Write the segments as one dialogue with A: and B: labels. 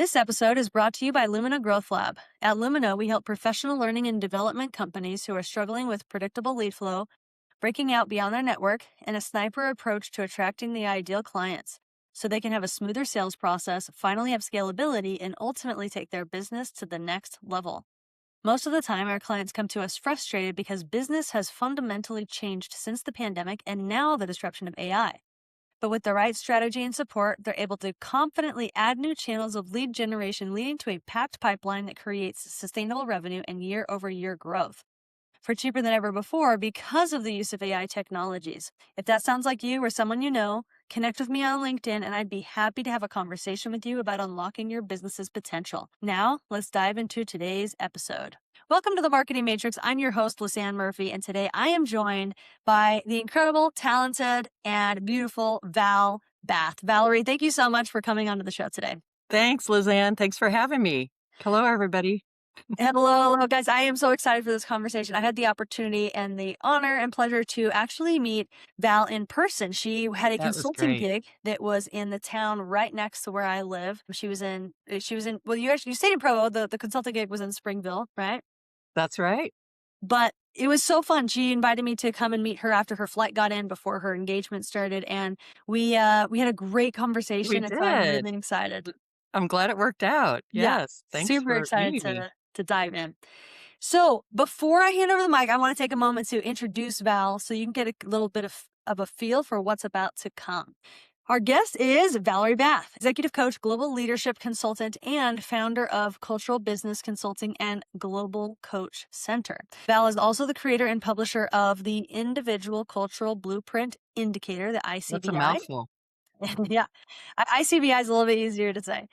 A: This episode is brought to you by Lumina Growth Lab. At Lumina, we help professional learning and development companies who are struggling with predictable lead flow, breaking out beyond their network, and a sniper approach to attracting the ideal clients so they can have a smoother sales process, finally have scalability, and ultimately take their business to the next level. Most of the time, our clients come to us frustrated because business has fundamentally changed since the pandemic and now the disruption of AI. But with the right strategy and support, they're able to confidently add new channels of lead generation, leading to a packed pipeline that creates sustainable revenue and year-over-year growth for cheaper than ever before because of the use of AI technologies. If that sounds like you or someone you know, connect with me on LinkedIn and I'd be happy to have a conversation with you about unlocking your business's potential. Now, let's dive into today's episode. Welcome to the Marketing Matrix. I'm your host, Lisanne Murphy, and today I am joined by the incredible, talented, and beautiful Val Bath. Valerie, thank you so much for coming onto the show today.
B: Thanks, Lisanne. Thanks for having me. Hello, everybody.
A: Hello, guys. I am so excited for this conversation. I had the opportunity and the honor and pleasure to actually meet Val in person. She had a
B: That was
A: consulting
B: great.
A: gig that was in the town right next to where I live. Well, you stayed in Provo. The consulting gig was in Springville, right?
B: That's right.
A: But it was so fun. She invited me to come and meet her after her flight got in before her engagement started. And we had a great
B: We
A: conversation. And so I'm
B: did.
A: really excited.
B: I'm glad it worked out.
A: Yeah,
B: Yes. Thanks
A: super
B: for
A: excited
B: meeting me.
A: to dive in. So before I hand over the mic, I want to take a moment to introduce Val so you can get a little bit of a feel for what's about to come. Our guest is Valerie Bath, executive coach, global leadership consultant, and founder of Cultural Business Consulting and Global Coach Center. Val is also the creator and publisher of the Individual Cultural Blueprint Indicator, the
B: That's a
A: ICBI.
B: mouthful.
A: Yeah, ICBI is a little bit easier to say,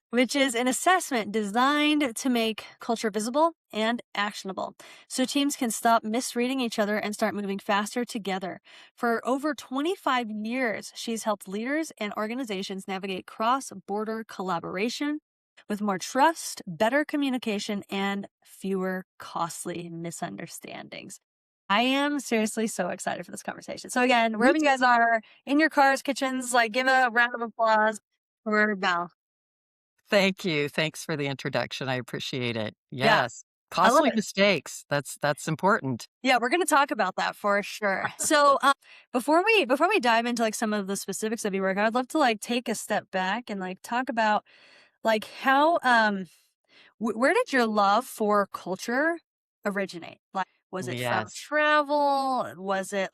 A: which is an assessment designed to make culture visible and actionable so teams can stop misreading each other and start moving faster together. For over 25 years, she's helped leaders and organizations navigate cross-border collaboration with more trust, better communication, and fewer costly misunderstandings. I am seriously so excited for this conversation. So again,
B: Me
A: wherever you
B: too.
A: guys are, in your cars, kitchens, give a round of applause for Val.
B: Thank you. Thanks for the introduction. I appreciate it.
A: Yeah,
B: Yes.
A: I love
B: Costly
A: it.
B: mistakes. That's important.
A: Yeah, we're going to talk about that for sure. So, before we dive into some of the specifics of your work, I'd love to take a step back and talk about how where did your love for culture originate? Like, was it from
B: Yes.
A: travel? Was it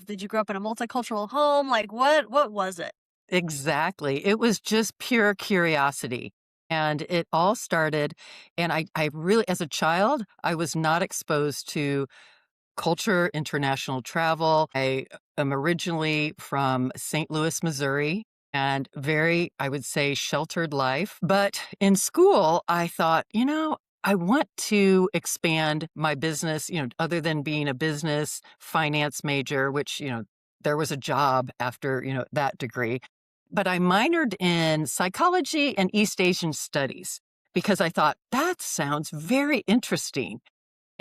A: did you grow up in a multicultural home? What was it?
B: Exactly. It was just pure curiosity. And it all started, and I really, as a child, I was not exposed to culture, international travel. I am originally from St. Louis, Missouri, and very, I would say, sheltered life. But in school, I thought, I want to expand my business, other than being a business finance major, which, there was a job after, that degree. But I minored in psychology and East Asian studies because I thought that sounds very interesting.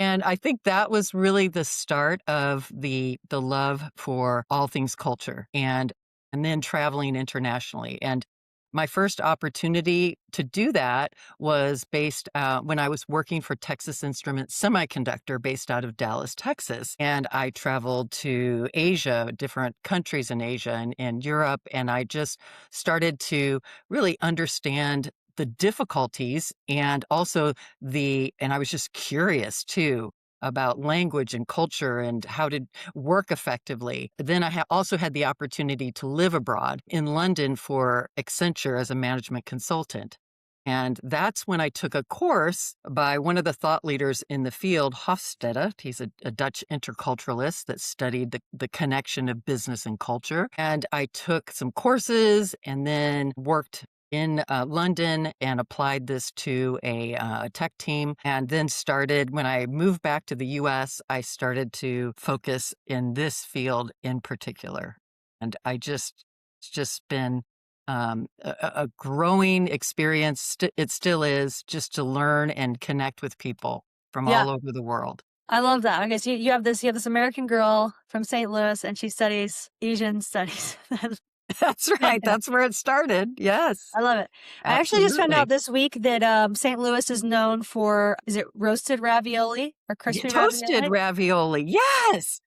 B: And I think that was really the start of the love for all things culture and then traveling internationally. And my first opportunity to do that was based when I was working for Texas Instruments Semiconductor based out of Dallas, Texas. And I traveled to Asia, different countries in Asia and Europe. And I just started to really understand the difficulties and also and I was just curious too about language and culture and how to work effectively. Then I also had the opportunity to live abroad in London for Accenture as a management consultant. And that's when I took a course by one of the thought leaders in the field, Hofstede. He's a Dutch interculturalist that studied the connection of business and culture. And I took some courses and then worked in London and applied this to a tech team. And then when I moved back to the US, I started to focus in this field in particular. And it's just been a growing experience. It still is, just to learn and connect with people from
A: Yeah,
B: all over the world.
A: I love that. Okay, so you have this American girl from St. Louis, and she studies Asian studies.
B: That's right. That's where it started. Yes,
A: I love it. I actually just found out
B: absolutely.
A: this week that St. Louis is known for, is it roasted ravioli or
B: Yeah,
A: crispy
B: toasted
A: ravioli?
B: ravioli. Yes.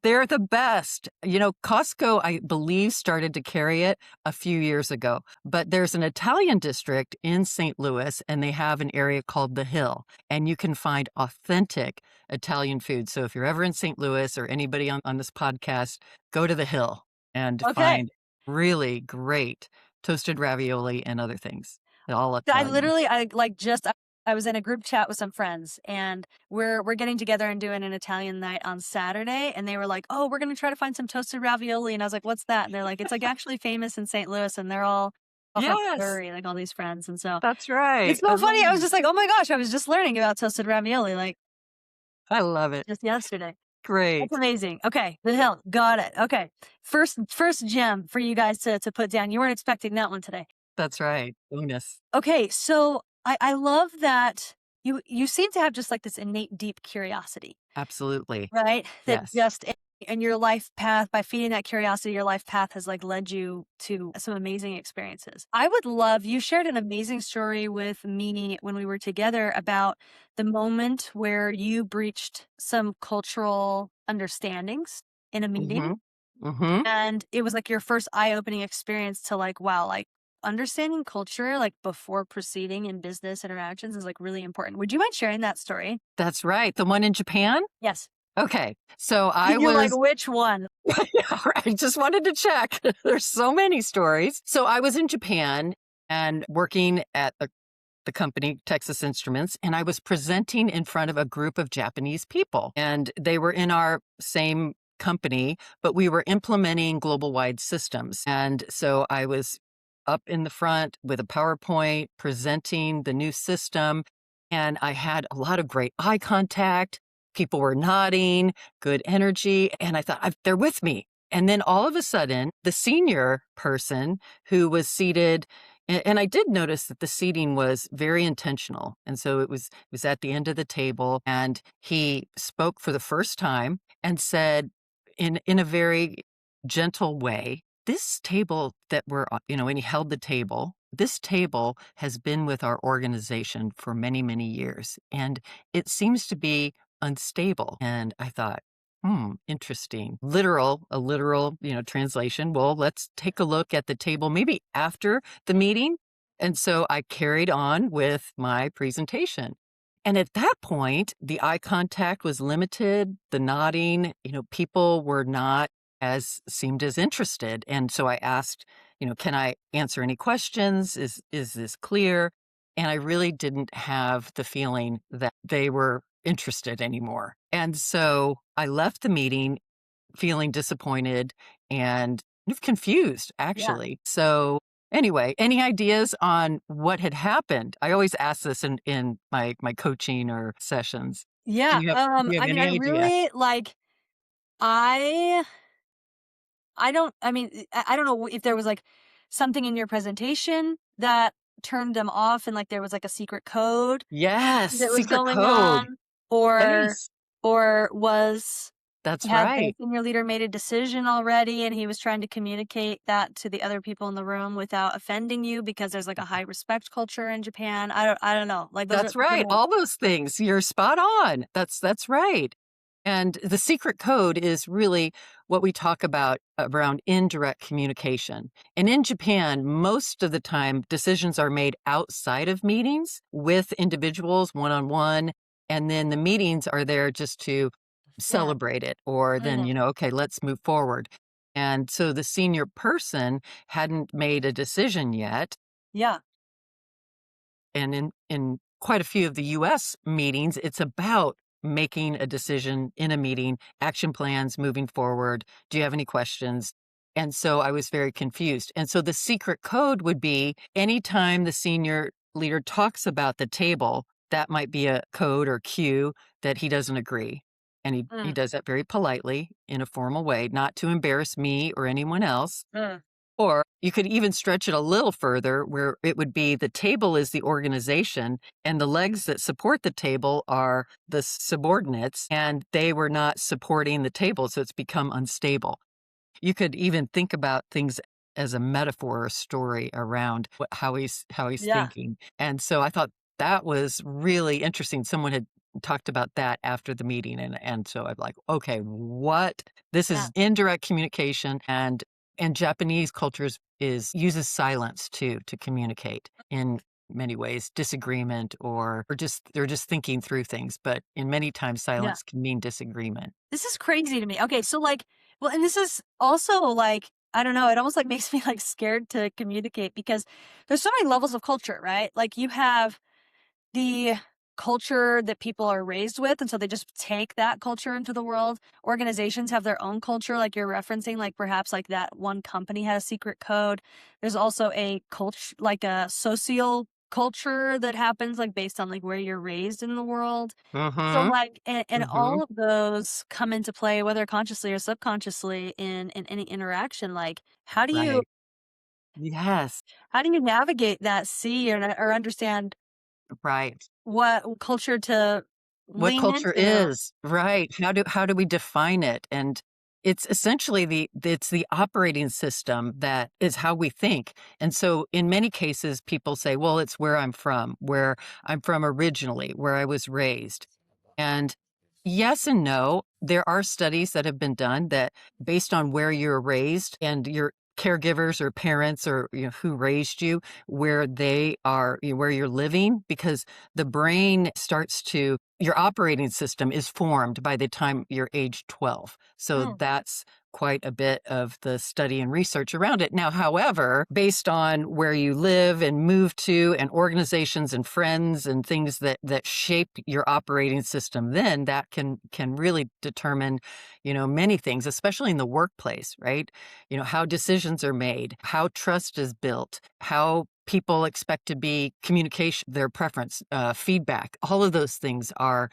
B: They're the best. You know, Costco, I believe, started to carry it a few years ago, but there's an Italian district in St. Louis, and they have an area called the Hill, and you can find authentic Italian food. So if you're ever in St. Louis or anybody on this podcast, go to the Hill and
A: Okay.
B: find really great toasted ravioli and other things. They're all
A: I
B: Italian.
A: literally, I like just, I was in a group chat with some friends and we're getting together and doing an Italian night on Saturday. And they were like, oh, we're going to try to find some toasted ravioli. And I was like, what's that? And they're like, it's like actually famous in St. Louis and they're all from
B: Yes,
A: Missouri, like all these friends. And so
B: that's right.
A: it's so funny. I was just like, oh my gosh, I was just learning about toasted ravioli like
B: I love it.
A: just yesterday. That's
B: Great.
A: amazing. Okay. The Hill. Got it. Okay. First gem for you guys to put down. You weren't expecting that one today.
B: That's right. Bonus.
A: Okay, so I love that you seem to have just like this innate deep curiosity,
B: Absolutely.
A: right? That
B: Yes.
A: just in your life path, by feeding that curiosity, your life path has like led you to some amazing experiences. I would love, you shared an amazing story with me when we were together about the moment where you breached some cultural understandings in a meeting.
B: Mhm. Mhm.
A: And it was like your first eye-opening experience to like, wow, like understanding culture, like before proceeding in business interactions is like really important. Would you mind sharing that story?
B: That's right. The one in Japan?
A: Yes.
B: Okay. So I
A: You're like,
B: was
A: which one?
B: yeah, right. Just wanted to check. There's so many stories. So I was in Japan and working at the company Texas Instruments, and I was presenting in front of a group of Japanese people. And they were in our same company, but we were implementing global wide systems. And so I was up in the front with a PowerPoint presenting the new system. And I had a lot of great eye contact. People were nodding, good energy. And I thought, they're with me. And then all of a sudden, the senior person who was seated and I did notice that the seating was very intentional. And so it was at the end of the table and he spoke for the first time and said in a very gentle way, this table that we're on, and he held the table. This table has been with our organization for many, many years, and it seems to be unstable. And I thought, interesting. A literal, translation. Well, let's take a look at the table maybe after the meeting. And so I carried on with my presentation. And at that point, the eye contact was limited, the nodding, people were not seemed as interested. And so I asked, can I answer any questions? Is this clear? And I really didn't have the feeling that they were interested anymore. And so I left the meeting feeling disappointed and confused,
A: Yeah.
B: actually. So, anyway, any ideas on what had happened? I always ask this in my coaching or sessions.
A: Yeah.
B: Do you have
A: I mean,
B: any
A: I
B: idea?
A: really like, I, I don't, I mean, I don't know if there was like something in your presentation that turned them off and like there was like a secret code
B: Yes,
A: that was
B: secret
A: going
B: code.
A: on or,
B: Yes,
A: or was
B: that's
A: had the
B: right.
A: senior leader made a decision already and he was trying to communicate that to the other people in the room without offending you because there's like a high respect culture in Japan. I don't know. Like those are
B: That's right. All those things. You're spot on. That's right. And the secret code is really what we talk about around indirect communication. And in Japan, most of the time, decisions are made outside of meetings with individuals one on one. And then the meetings are there just to
A: yeah.
B: celebrate it, or then,
A: Mm,
B: okay, let's move forward. And so the senior person hadn't made a decision yet.
A: yeah.
B: And in quite a few of the US meetings, it's about making a decision in a meeting, action plans moving forward. Do you have any questions? And so I was very confused. And so the secret code would be anytime the senior leader talks about the table, that might be a code or cue that he doesn't agree. And he
A: Mm,
B: does that very politely in a formal way, not to embarrass me or anyone else.
A: mm,
B: Or you could even stretch it a little further where it would be the table is the organization and the legs that support the table are the subordinates and they were not supporting the table. So it's become unstable. You could even think about things as a metaphor or story around how he's
A: Yeah.
B: thinking. And so I thought that was really interesting. Someone had talked about that after the meeting, and so I'm like, okay, what this
A: Yeah.
B: is indirect communication, and Japanese cultures is uses silence to communicate in many ways, disagreement or just they're just thinking through things, but in many times
A: Yeah.
B: silence can mean disagreement.
A: This is crazy to me. Okay, so like, well, and this is also like, I don't know, it almost like makes me like scared to communicate because there's so many levels of culture, right? Like you have the culture that people are raised with, and so they just take that culture into the world. Organizations have their own culture, like you're referencing, like perhaps like that one company had a secret code. There's also a culture, like a social culture that happens like based on like where you're raised in the world. So
B: Mhm,
A: like, and
B: mhm,
A: all of those come into play, whether consciously or subconsciously in any interaction. Like,
B: right. Yes,
A: how do you navigate that sea or understand
B: right.
A: what culture to
B: What
A: lean
B: culture
A: into?
B: is, right. How do we define it? And it's essentially it's the operating system that is how we think. And so in many cases, people say, well, it's where I'm from originally, where I was raised. And yes and no. There are studies that have been done that based on where you're raised and your caregivers or parents or who raised you, where they are, where you're living, because the brain starts to your operating system is formed by the time you're age 12. So
A: Mm,
B: that's quite a bit of the study and research around it. Now, however, based on where you live and move to and organizations and friends and things that shape your operating system, then that can really determine, many things, especially in the workplace, right? How decisions are made, how trust is built, how people expect to be communication, their preference, feedback. All of those things are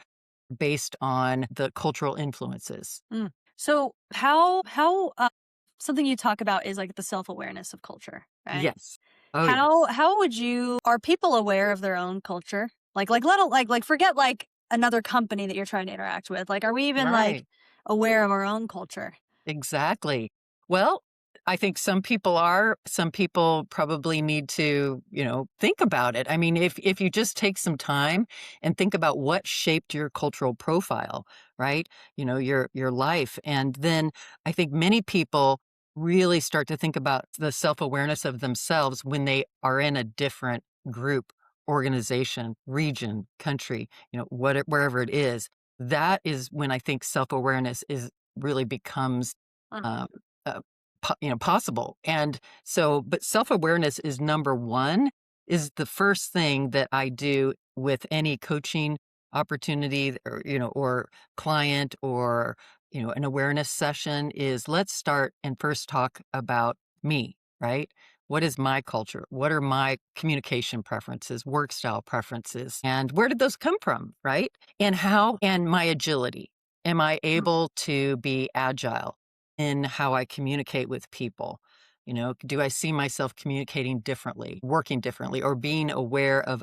B: based on the cultural influences.
A: mm. So how something you talk about is like the self-awareness of culture, right?
B: Yes. Oh, yes.
A: How would you are people aware of their own culture? Like forget like another company that you're trying to interact with. Like are we even like
B: Right.
A: aware of our own culture?
B: Exactly. Well, I think some people are, some people probably need to, think about it. I mean, if you just take some time and think about what shaped your cultural profile, right? Your life. And then I think many people really start to think about the self-awareness of themselves when they are in a different group, organization, region, country, wherever it is. That is when I think self-awareness is really becomes
A: Uh,
B: um, uh, possible. And so, but self-awareness is number one, is the first thing that I do with any coaching opportunity or client or, an awareness session is let's start and first talk about me, right? What is my culture? What are my communication preferences, work style preferences, and where did those come from, right? And my agility. Am I
A: mm,
B: able to be agile in how I communicate with people? Do I see myself communicating differently, working differently, or being aware of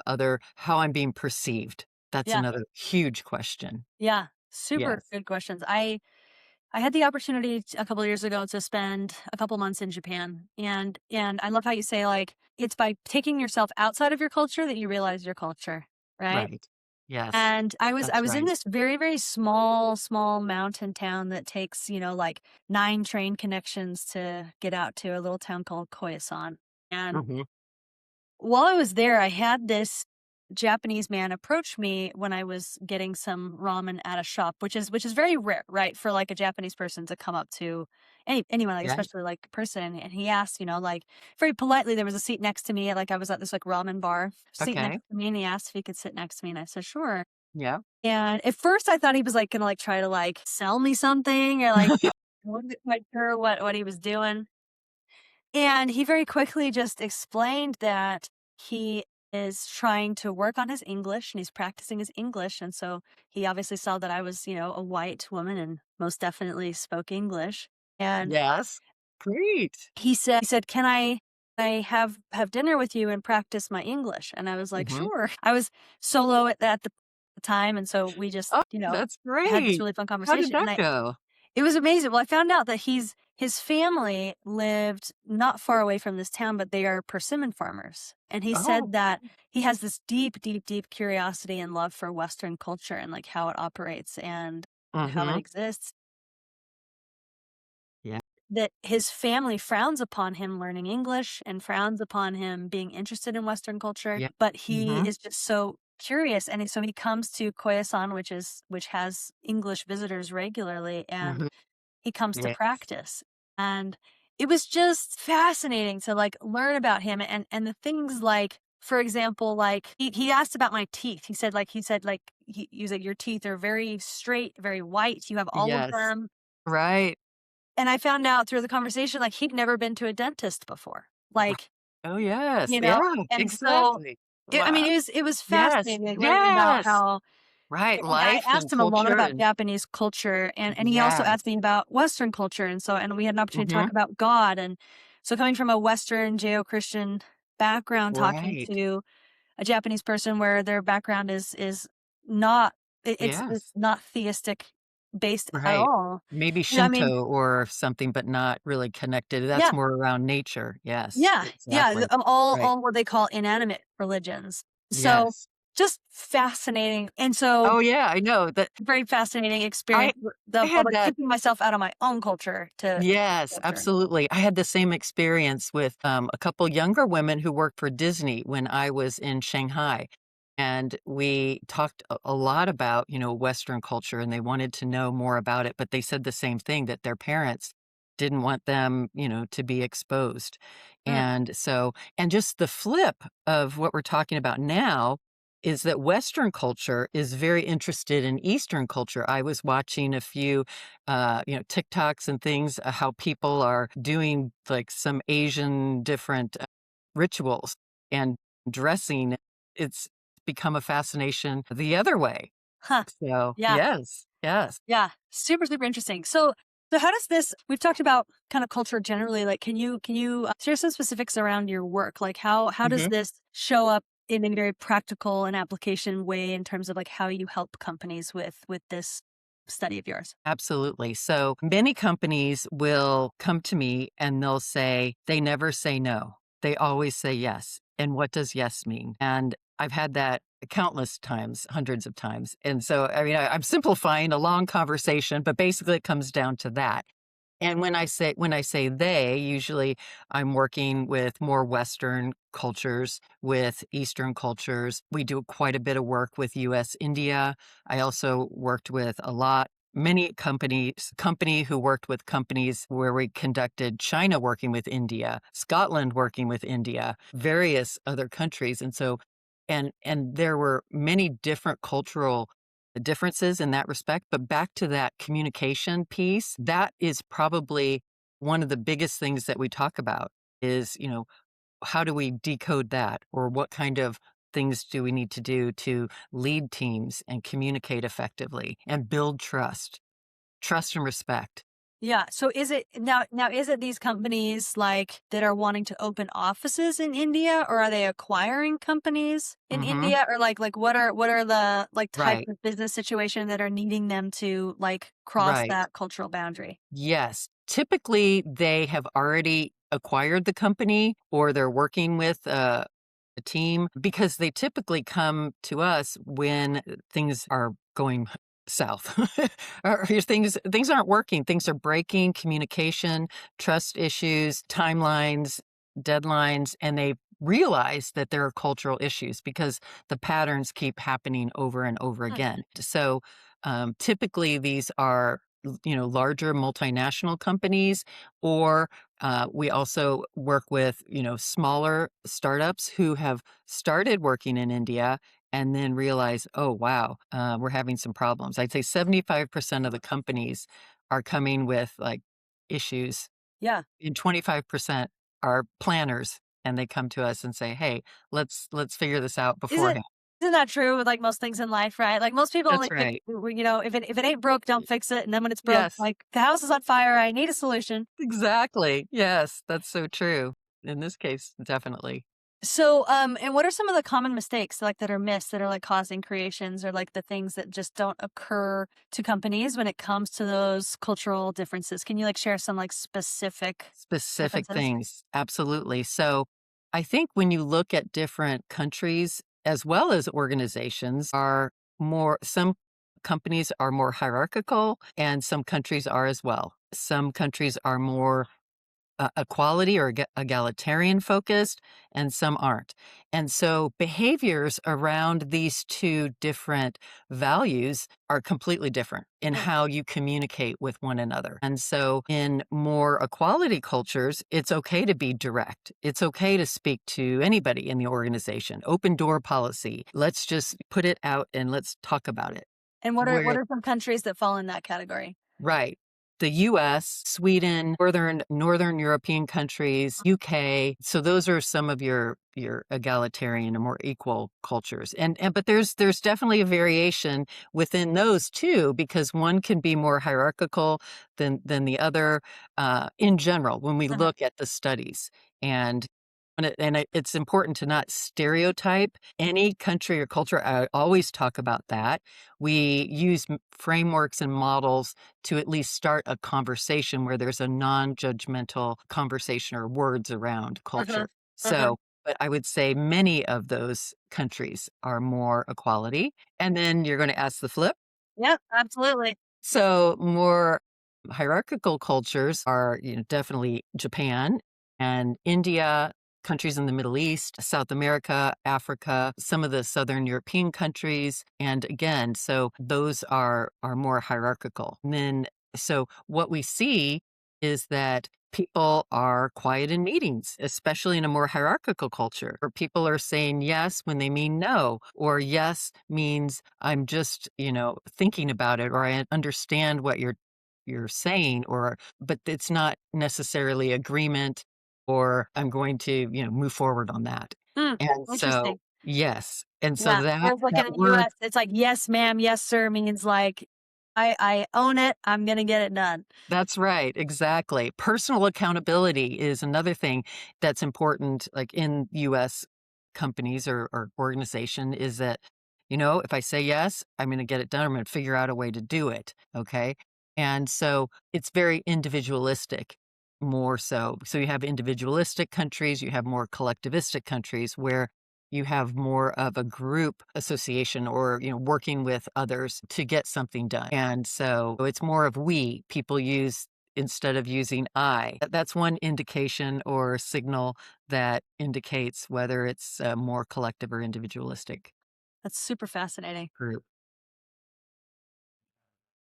B: how I'm being perceived? That's
A: yeah.
B: another huge question.
A: Yeah. Super
B: Yes.
A: good questions. I had the opportunity a couple of years ago to spend a couple months in Japan, and I love how you say like it's by taking yourself outside of your culture that you realize your culture, right?
B: Right. Yes.
A: And I
B: That's
A: was in
B: right.
A: this very, very small mountain town that takes, like 9 train connections to get out to a little town called Koyasan. And
B: Mhm.
A: while I was there, I had this Japanese man approach me when I was getting some ramen at a shop, which is very rare, right? For like a Japanese person to come up to anyone, like
B: Yeah.
A: especially like person. And he asked, like very politely, there was a seat next to me, like I was at this like ramen bar, seat
B: Okay.
A: next to me, and he asked if he could sit next to me, and I said, sure.
B: Yeah.
A: And at first I thought he was like gonna like try to like sell me something or like I wasn't quite sure what he was doing. And he very quickly just explained that he is trying to work on his English and he's practicing his English. And so he obviously saw that I was, a white woman and most definitely spoke English. And
B: Yes. Great.
A: he said, "Can I have dinner with you and practice my English?" And I was like,
B: Mhm.
A: "Sure." I was solo at the time, and so we just,
B: Oh, that's
A: had this
B: great.
A: really fun
B: How did
A: conversation.
B: that go?
A: It was amazing. Well, I found out that his family lived not far away from this town, but they are persimmon farmers. And he
B: Oh.
A: said that he has this deep, deep, deep curiosity and love for Western culture and like how it operates and how it
B: Mhm.
A: exists.
B: Yeah.
A: That his family frowns upon him learning English and frowns upon him being interested in Western culture,
B: Yeah.
A: but he
B: Mhm.
A: is just so curious, and so he comes to Koyasan, which has English visitors regularly, and
B: Mhm.
A: he comes to
B: Yeah.
A: practice. And it was just fascinating to like learn about him and the things like, for example, like he asked about my teeth. He said like he was like, your teeth are very straight, very white. You have all of
B: Yes.
A: them.
B: Right.
A: And I found out through the conversation, like, he'd never been to a dentist before.
B: Ri
A: Like,
B: Oh, yes.
A: you
B: Yeah,
A: know? And so
B: exactly.
A: I mean,
B: Wow.
A: it was
B: Yes.
A: fascinating learning about
B: Yes.
A: how
B: Right,
A: and I
B: life and
A: asked him a lot
B: culture
A: about
B: and
A: Japanese culture, and he also
B: yes.
A: asked me about Western culture, and we had an opportunity to talk
B: Mhm.
A: about God, and so coming from a Western Judeo-Christian background, talking
B: Right.
A: to a Japanese person where their background is not it's
B: Yes.
A: not theistic based at
B: Right.
A: all.
B: Maybe
A: I mean,
B: Shinto or something, but not really connected. That's
A: yeah.
B: more around nature. Yes,
A: Yeah, yeah,
B: exactly. Right.
A: all what they call inanimate religions. So,
B: Yes.
A: just fascinating, and so
B: Oh, yeah, I know that
A: very fascinating
B: I
A: experience
B: I
A: of,
B: had
A: like,
B: that.
A: taking myself out of my own culture to
B: Yes,
A: culture.
B: absolutely. I had the same experience with, a couple younger women who worked for Disney when I was in Shanghai, and we talked a lot about, Western culture, and they wanted to know more about it, but they said the same thing, that their parents didn't want them, to be exposed.
A: Mm,
B: And just the flip of what we're talking about now is that Western culture is very interested in Eastern culture. I was watching a few TikToks and things, how people are doing like some Asian different rituals and dressing. It's become a fascination the other way.
A: huh,
B: So,
A: yeah,
B: yes, yes.
A: yeah, super, super interesting. So how does this we've talked about kind of culture generally, like, can you share some specifics around your work? Like, how does
B: Mhm.
A: this show up in a very practical and application way in terms of, like, how you help companies with this study of yours?
B: Absolutely. So many companies will come to me and they'll say they never say no. They always say yes. And what does yes mean? And I've had that countless times, hundreds of times. And so, I mean, I'm simplifying a long conversation, but basically it comes down to that. And when I say they, usually I'm working with more Western cultures, with Eastern cultures. We do quite a bit of work with US, India. I also worked with many company who worked with companies where we conducted China working with India, Scotland working with India, various other countries. And there were many different cultural differences in that respect. But back to that communication piece, that is probably one of the biggest things that we talk about is, how do we decode that? Or what kind of things do we need to do to lead teams and communicate effectively and build trust and respect?
A: Yeah. So is it now is it these companies like that are wanting to open offices in India, or are they acquiring companies in
B: Hmm.
A: India, or like what are the like types
B: Right,
A: of business situation that are needing them to like cross
B: right.
A: that cultural boundary?
B: Yes. Typically, they have already acquired the company or they're working with a team because they typically come to us when things are going south or if things aren't working, things are breaking, communication, trust issues, timelines, deadlines, and they realize that there are cultural issues because the patterns keep happening over and over
A: Hmm.
B: again. So typically these are larger multinational companies, or we also work with smaller startups who have started working in India and then realize, oh wow, we're having some problems. I'd say 75% of the companies are coming with like issues,
A: Yeah.
B: and 25% are planners, and they come to us and say, hey, let's figure this out
A: Isn't
B: beforehand.
A: isn't that true with like most things in life, right? Like most people only
B: That's
A: think,
B: right.
A: if it ain't broke, don't fix it. And then when it's broke,
B: Yes.
A: like the house is on fire, I need a solution.
B: Exactly. Yes, that's so true. In this case, definitely.
A: So, and what are some of the common mistakes like that are missed that are like causing creations or like the things that just don't occur to companies when it comes to those cultural differences? Can you like share some like specific
B: Specific
A: differences?
B: things, absolutely. So, I think when you look at different countries as well as organizations are more some companies are more hierarchical and some countries are as well. Some countries are more equality or egalitarian focused, and some aren't. And so behaviors around these two different values are completely different in
A: Mm,
B: how you communicate with one another. And so in more equality cultures, it's okay to be direct. It's okay to speak to anybody in the organization. Open door policy. Let's just put it out and let's talk about it.
A: and what
B: Where
A: are some countries that fall in that category?
B: Right. The US, Sweden, Northern European countries, UK. So those are some of your egalitarian and more equal cultures. And but there's definitely a variation within those too, because one can be more hierarchical than the other in general when we
A: Uh-huh.
B: look at the studies. And it's important to not stereotype any country or culture. I always talk about that. We use frameworks and models to at least start a conversation where there's a non-judgmental conversation or words around
A: Uh-huh.
B: culture.
A: Uh-huh.
B: So, but I would say many of those countries are more equality. And then you're going to ask the flip.
A: Yeah, absolutely.
B: So more hierarchical cultures are, definitely Japan and India, countries in the Middle East, South America, Africa, some of the Southern European countries. And again, so those are more hierarchical. And then so what we see is that people are quiet in meetings, especially in a more hierarchical culture, where people are saying yes when they mean no, or yes means I'm just, thinking about it, or I understand what you're saying, or but it's not necessarily agreement, or I'm going to, move forward on that.
A: Mm,
B: And so,
A: interesting.
B: yes. And so
A: Yeah.
B: that
A: Whereas like in
B: that
A: the
B: word
A: US, it's like yes, ma'am, yes, sir means like I own it. I'm gonna get it done.
B: That's right, exactly. Personal accountability is another thing that's important, like in US companies or organization, is that, if I say yes, I'm going to get it done. I'm going to figure out a way to do it. Okay. And so it's very individualistic, more so. So you have individualistic countries, you have more collectivistic countries where you have more of a group association or, working with others to get something done. And so it's more of we, people use instead of using I. That's one indication or signal that indicates whether it's a more collective or individualistic
A: That's super fascinating.
B: group.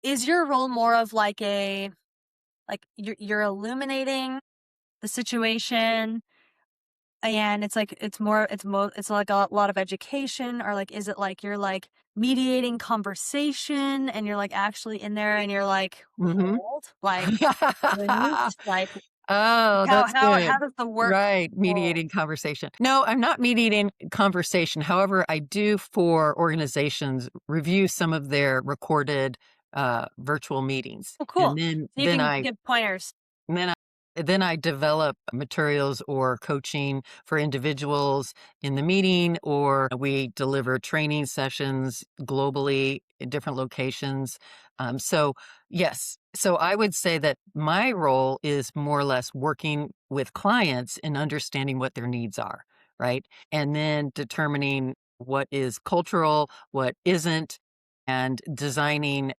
A: Is your role more of like a like you're illuminating the situation and it's like it's like a lot of education or like is it like you're like mediating conversation and you're like actually in there and you're like
B: Mhm.
A: hold like wait like
B: Oh,
A: how
B: that's good.
A: does the work
B: Right,
A: roll?
B: mediating conversation. No, I'm not mediating conversation. However, I do for organizations review some of their recorded, virtual meetings,
A: Oh
B: and
A: cool.
B: then
A: So you can give pointers.
B: and then I then I develop materials or coaching for individuals in the meeting, or we deliver training sessions globally in different locations. So, yes. So I would say that my role is more or less working with clients and understanding what their needs are, right? And then determining what is cultural, what isn't, and designing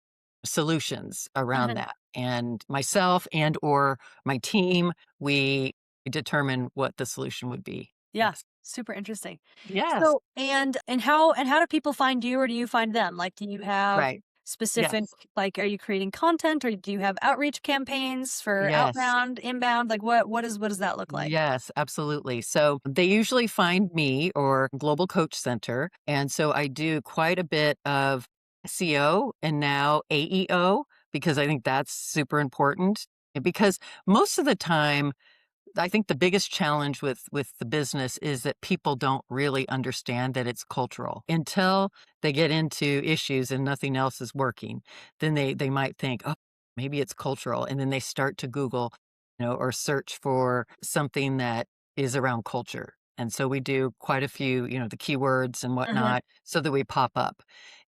B: solutions around
A: Mhm.
B: that. And myself and or my team, we determine what the solution would be.
A: Yeah,
B: Yes.
A: super interesting.
B: Yes.
A: So, and how do people find you or do you find them? Like, do you have
B: Right.
A: specific
B: Yes.
A: like, are you creating content or do you have outreach campaigns for
B: Yes.
A: outbound, inbound? Like, what does that look like?
B: Yes, absolutely. So they usually find me or Global Coach Center. And so I do quite a bit of SEO and now AEO because I think that's super important. Because most of the time, I think the biggest challenge with the business is that people don't really understand that it's cultural. Until they get into issues and nothing else is working, then they might think, "Oh, maybe it's cultural." And then they start to Google, or search for something that is around culture. And so we do quite a few, the keywords and
A: Uh-huh.
B: whatnot so that we pop up.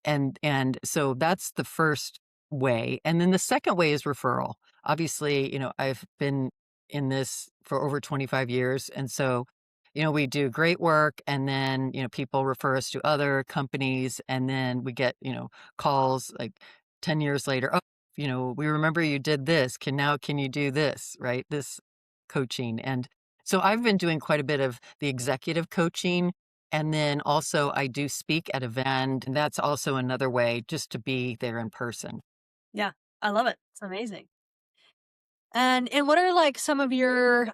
B: And so that's the first way. And then the second way is referral. Obviously, I've been in this for over 25 years. And so, we do great work and then, people refer us to other companies and then we get, calls like 10 years later. Oh, we remember you did this. Can you do this, right? This coaching. And so I've been doing quite a bit of the executive coaching. And then also I do speak at event, and that's also another way just to be there in person.
A: Yeah, I love it. It's amazing. And what are like some of your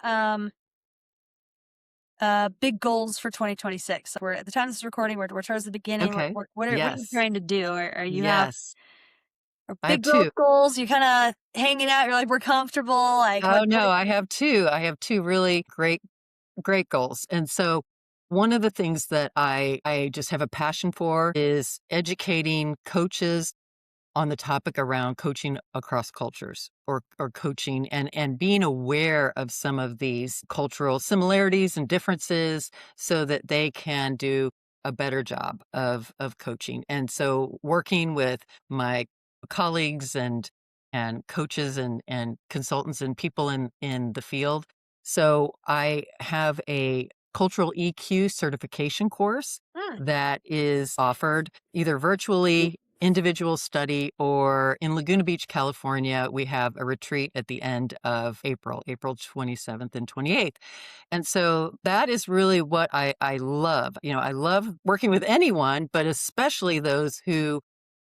A: big goals for 2026? We're at the time of this recording, we're towards the beginning.
B: Okay.
A: What are you
B: Yes.
A: trying to do? Are you have
B: Yes. I have
A: big growth
B: two.
A: goals? You kind of hanging out. You're like, we're comfortable. Like,
B: Oh no, I have two. I have two really great goals. And so one of the things that I just have a passion for is educating coaches on the topic around coaching across cultures or coaching and being aware of some of these cultural similarities and differences so that they can do a better job of coaching. And so working with my colleagues and coaches and consultants and people in the field. So I have a cultural EQ certification course
A: mm,
B: that is offered either virtually, individual study, or in Laguna Beach, California, we have a retreat at the end of April 27th and 28th. And so that is really what I love. I love working with anyone, but especially those who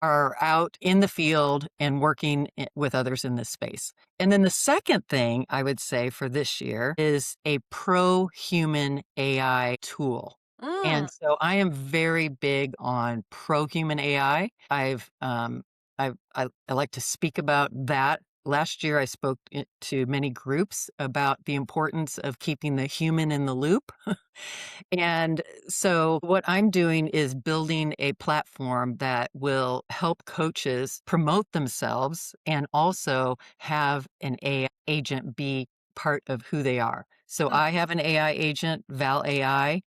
B: are out in the field and working with others in this space. And then the second thing I would say for this year is a pro-human AI tool.
A: mm,
B: And so I am very big on pro-human AI. I like to speak about that. Last year, I spoke to many groups about the importance of keeping the human in the loop. And so, what I'm doing is building a platform that will help coaches promote themselves and also have an AI agent be part of who they are. So,
A: mm,
B: I have an AI agent, Val AI.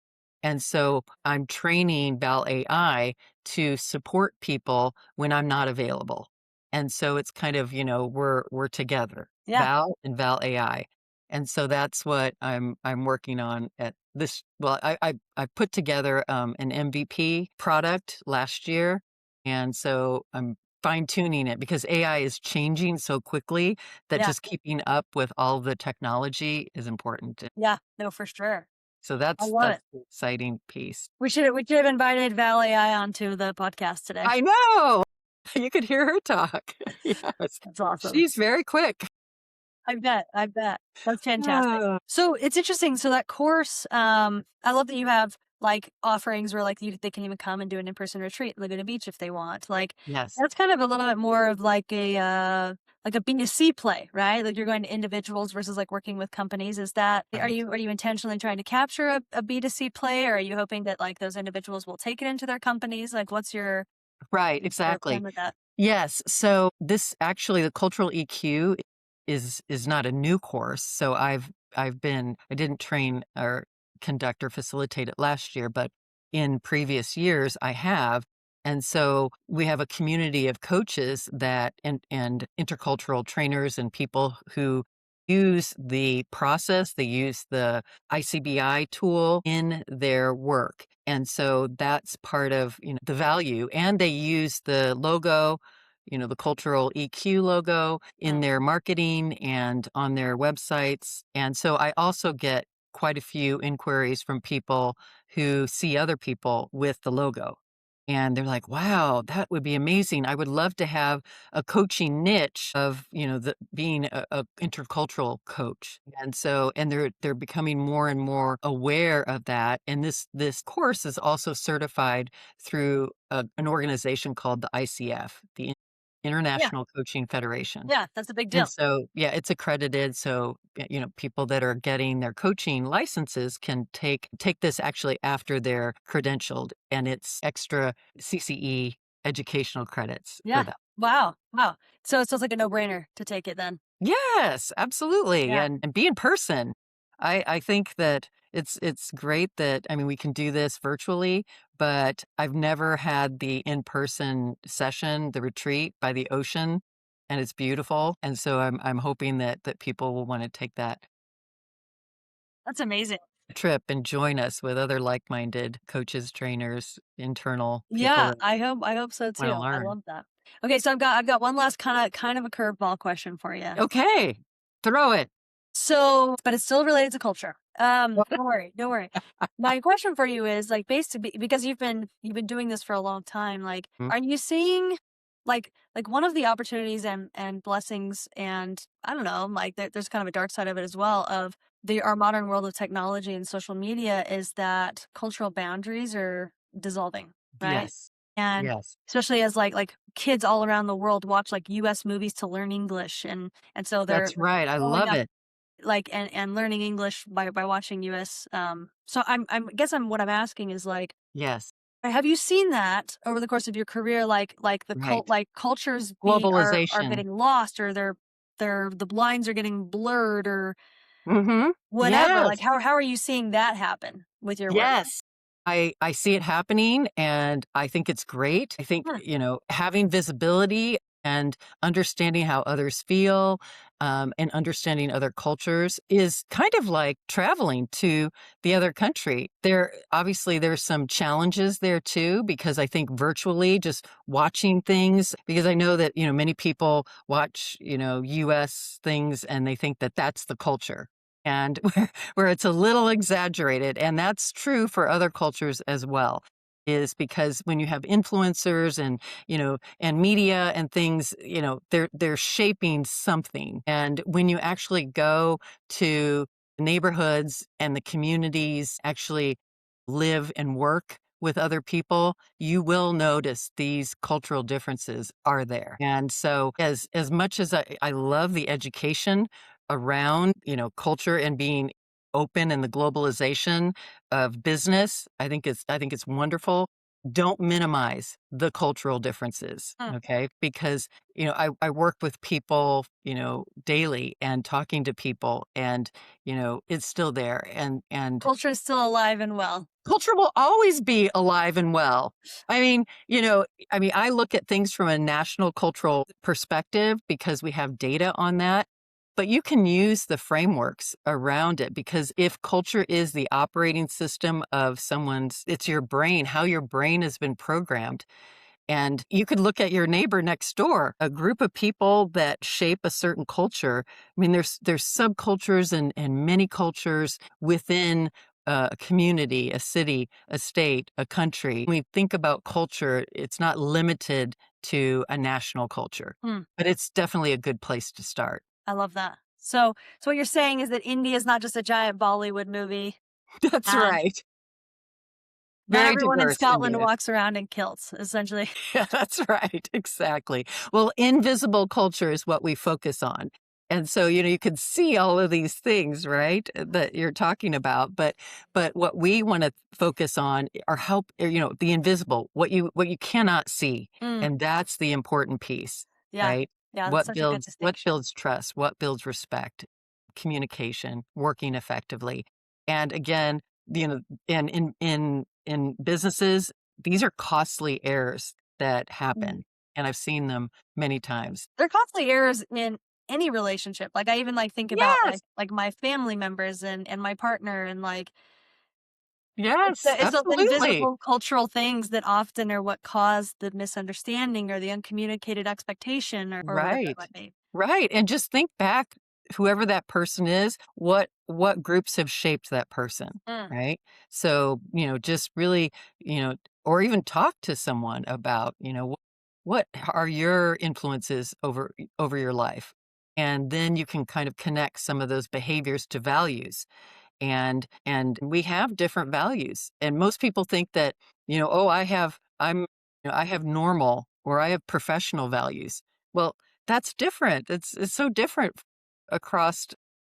B: And so, I'm training Val AI to support people when I'm not available. And so, it's kind of, we're together,
A: yeah,
B: Val and Val AI. And so that's what I'm working on at this. Well, I put together an MVP product last year, and so I'm fine tuning it because AI is changing so quickly that
A: yeah,
B: just keeping up with all the technology is important.
A: yeah. No, for sure.
B: So
A: I
B: that's
A: love it.
B: the exciting piece.
A: We should have invited Val AI onto the podcast today.
B: I know. You could hear her talk. Yes,
A: That's awesome.
B: she's very quick.
A: I bet. I bet. That's fantastic.
B: Ah,
A: So it's interesting. So that course, I love that you have like offerings where like they can even come and do an in-person retreat in Laguna Beach if they want. Like
B: yes,
A: that's kind of a little bit more of like a B2C play, right? Like you're going to individuals versus like working with companies. Is that
B: right.
A: are you intentionally trying to capture a B2C play, or are you hoping that like those individuals will take it into their companies? Like what's
B: Right,
A: your
B: exactly.
A: plan with that?
B: Yes. So this actually the cultural EQ is not a new course. So I didn't train or conduct or facilitate it last year, but in previous years I have. And so we have a community of coaches that and intercultural trainers and people who use the process, they use the ICBI tool in their work. And so that's part of, the value. And they use the logo, the cultural EQ logo in
A: Mm.
B: their marketing and on their websites. And so I also get quite a few inquiries from people who see other people with the logo. And they're like, wow, that would be amazing. I would love to have a coaching niche of, being a intercultural coach. And so, and they're becoming more and more aware of that. And this course is also certified through an organization called the ICF, the
A: Yeah.
B: International Coaching Federation.
A: Yeah. That's a big
B: And
A: deal.
B: so, yeah, it's accredited. So, people that are getting their coaching licenses can take this actually after they're credentialed, and it's extra CCE educational credits for
A: Yeah.
B: them.
A: Wow. Wow. So it's like a no-brainer to take it then.
B: Yes, absolutely.
A: Yeah.
B: And be in person. I think that it's great that, I mean, we can do this virtually, but I've never had the in-person session, the retreat by the ocean, and it's beautiful, and so I'm hoping that people will wanna take that
A: That's amazing.
B: trip and join us with other like-minded coaches, trainers, internal people
A: Yeah,
B: that
A: I hope so
B: wanna
A: too. I
B: learn.
A: love that. Okay, so I've got one last kind of a curveball question for you.
B: Okay, throw it.
A: So, but it's still related to culture. Don't worry, don't worry. My question for you is like because you've been doing this for a long time. Like,
B: Mm,
A: are you seeing like one of the opportunities and blessings and I don't know, like there's kind of a dark side of it as well of the our modern world of technology and social media is that cultural boundaries are dissolving, right?
B: yes,
A: And
B: yes,
A: especially as like kids all around the world watch like US movies to learn English and so they're
B: that's right, I
A: growing
B: love
A: up
B: it.
A: like and learning English by watching US, so I'm guess I'm what I'm asking is, like,
B: Yes,
A: have you seen that over the course of your career, like the
B: right.
A: cultures being are
B: Globalization.
A: getting lost or the lines are getting blurred or
B: Mhm.
A: whatever, like,
B: Yes.
A: how are you seeing that happen with your work?
B: Yes. I see it happening, and I think it's great. I think,
A: Hmm,
B: having visibility and understanding how others feel, and understanding other cultures is kind of like traveling to the other country. There's some challenges there too, because I think virtually just watching things, because I know that, many people watch, US things and they think that that's the culture. And where it's a little exaggerated, and that's true for other cultures as well, is because when you have influencers and media and things, they're shaping something. And when you actually go to the neighborhoods and the communities, actually live and work with other people, you will notice these cultural differences are there. And so as much as I love the education around, culture and being open and the globalization of business, I think it's wonderful. Don't minimize the cultural differences,
A: hmm.
B: okay? Because, I work with people, daily and talking to people and, it's still there. And
A: Culture is still alive and well.
B: culture will always be alive and well. I mean, I look at things from a national cultural perspective because we have data on that, but you can use the frameworks around it because if culture is the operating system of it's your brain, how your brain has been programmed. And you could look at your neighbor next door, a group of people that shape a certain culture. I mean, there's subcultures and many cultures within a community, a city, a state, a country. When we think about culture, it's not limited to a national culture,
A: Hmm,
B: but it's definitely a good place to start.
A: I love that. So what you're saying is that India is not just a giant Bollywood movie,
B: That's
A: and
B: right.
A: not
B: Very
A: everyone in
B: diverse,
A: Scotland
B: India.
A: walks around in kilts, essentially.
B: Yeah, that's right. Exactly. Well, invisible culture is what we focus on. And so, you can see all of these things, right, that you're talking about, but what we want to focus on are the invisible, what you cannot see,
A: Mm,
B: and that's the important piece,
A: yeah.
B: right?
A: Yeah, that's
B: What
A: such a good
B: builds
A: distinction.
B: trust, what builds respect, communication, working effectively. And again, you know, and in businesses, these are costly errors that
A: Mm.
B: happen, and I've seen them many times.
A: There are costly errors in any relationship. Like, I even, like, think about,
B: Yes,
A: like, my family members and my partner, and, like,
B: yes,
A: it's those
B: absolutely.
A: invisible cultural things that often are what cause the misunderstanding or the uncommunicated expectation or whatever it
B: Right,
A: might be.
B: right, and just think back, whoever that person is, what groups have shaped that person,
A: Mm,
B: right? So, just really, or even talk to someone about, what are your influences over your life? And then you can kind of connect some of those behaviors to values. And we have different values, and most people think that, oh, I have normal or I have professional values. Well, that's different. It's so different across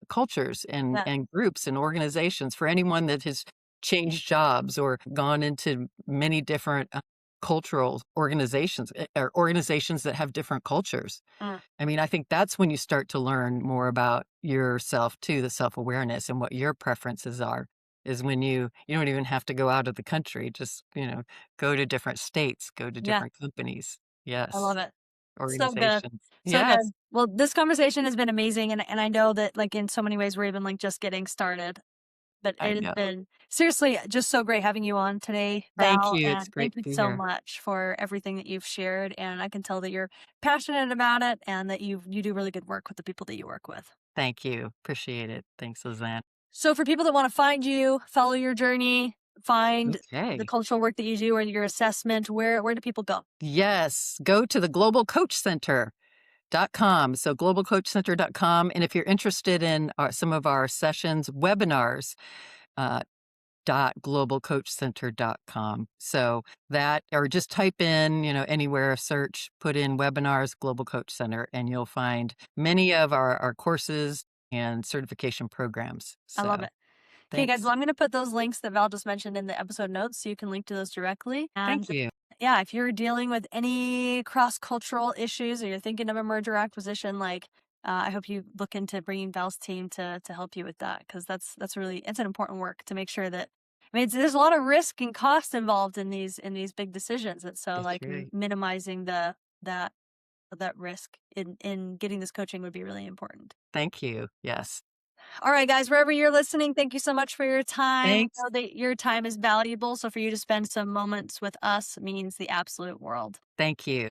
B: cultures and
A: yeah.
B: groups and organizations. For anyone that has changed jobs or gone into many different cultural organizations or organizations that have different cultures.
A: Mm,
B: I mean, I think that's when you start to learn more about yourself too, the self-awareness and what your preferences are, is when you don't even have to go out of the country, just, go to different states, go to
A: yeah,
B: different companies.
A: I
B: Yes,
A: love it. So good.
B: organizations.
A: So
B: Yes,
A: good. Well, this conversation has been amazing, and I know that, like, in so many ways, we're even, like, just getting started. But
B: I
A: it has
B: know.
A: been seriously just so great having you on today,
B: Thank
A: Val,
B: you, it's
A: and
B: great
A: thank
B: to
A: you
B: be
A: so
B: here.
A: much for everything that you've shared, and I can tell that you're passionate about it and that you do really good work with the people that you work with.
B: Thank you, appreciate it. Thanks, Lizanne.
A: So for people that wanna find you, follow your journey, find the
B: Okay.
A: cultural work that you do or your assessment, where do people go?
B: Yes, go to the globalcoachcenter.com. So globalcoachcenter.com, and if you're interested in some of our sessions, webinars, uh, globalcoachcenter.com. So that, or just type in, anywhere, search, put in webinars, Global Coach Center, and you'll find many of our courses and certification programs.
A: I love
B: So
A: it. Okay, guys,
B: thanks.
A: well, I'm gonna put those links that Val just mentioned in the episode notes so you can link to those directly.
B: Thank
A: And
B: you.
A: yeah, if you're dealing with any cross-cultural issues or you're thinking of a merger acquisition, like I hope you look into bringing Val's team to help you with that because that's really it's an important work to make sure that I mean there's a lot of risk and cost involved in these big decisions, and so
B: That's
A: like
B: right.
A: minimizing that that risk in getting this coaching would be really important.
B: Thank you. Yes.
A: All right, guys, wherever you're listening, thank you so much for your time. We
B: Thanks.
A: know that your time is valuable. So for you to spend some moments with us means the absolute world.
B: Thank you.